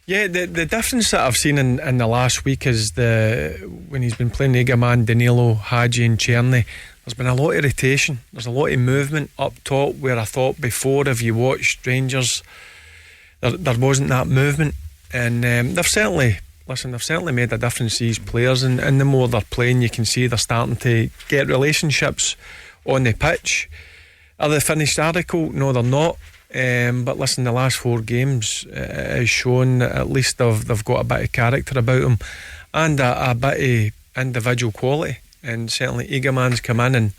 Yeah, the difference that I've seen in the last week is when he's been playing Egerman, Danilo, Hadji and Czerny, there's been a lot of rotation. There's a lot of movement up top, where I thought before, if you watched Rangers, there wasn't that movement. And they've certainly made a difference, these players, and the more they're playing, you can see they're starting to get relationships on the pitch. Are they finished article? No, they're not. But listen, the last 4 games has shown that at least they've got a bit of character about them, and a bit of individual quality. And certainly Egerman's come in and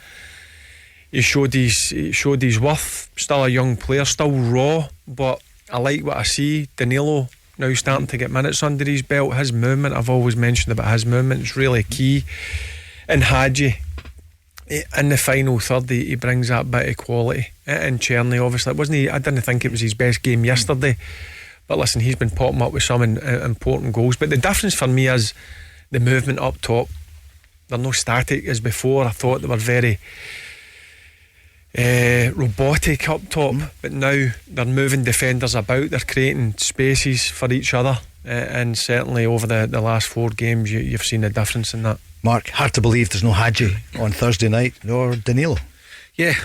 he showed his worth. Still a young player, still raw, but I like what I see. Danilo now starting to get minutes under his belt. His movement, I've always mentioned about his movement, it's really key. And Hadji, in the final third, he brings that bit of quality. And Czerny, obviously, I didn't think it was his best game yesterday, but listen, he's been popping up with some important goals. But the difference for me is the movement up top. They're not static as before. I thought they were very robotic up top, but now they're moving defenders about, they're creating spaces for each other, and certainly over the last 4 games you've seen a difference in that. Mark, hard to believe there's no Hadji on Thursday night, nor Danilo. Yeah,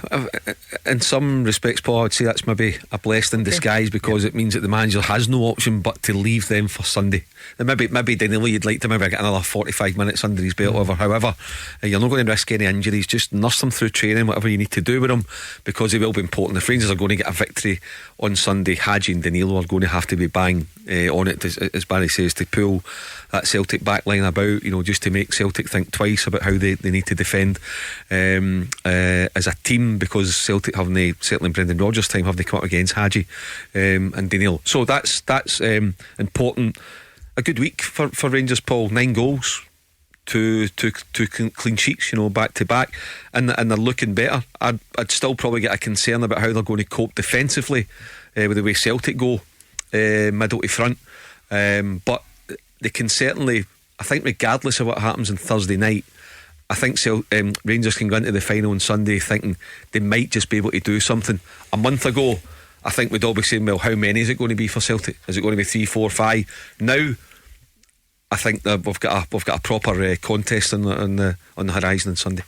in some respects, Paul, I'd say that's maybe a blessing in disguise, because it means that the manager has no option but to leave them for Sunday. And maybe Danilo, you'd like to maybe get another 45 minutes under his belt, however, you're not going to risk any injuries. Just nurse him through training, whatever you need to do with him, because he will be important. If Rangers are going to get a victory on Sunday, Hadji and Danilo are going to have to be bang on it, as Barry says, to pull that Celtic back line about, just to make Celtic think twice about how they need to defend as a team, because Celtic haven't, certainly in Brendan Rodgers' time, have they come up against Hadji and Danilo. So that's important. A good week for Rangers, Paul. 9 goals, two clean sheets, back to back, and they're looking better. I'd still probably get a concern about how they're going to cope defensively with the way Celtic go middle to front, but they can certainly, I think, regardless of what happens on Thursday night, I think Rangers can go into the final on Sunday thinking they might just be able to do something. A month ago, I think we'd all be saying, well, how many is it going to be for Celtic? Is it going to be 3, 4, 5? Now, I think that we've got a proper contest on the horizon on Sunday.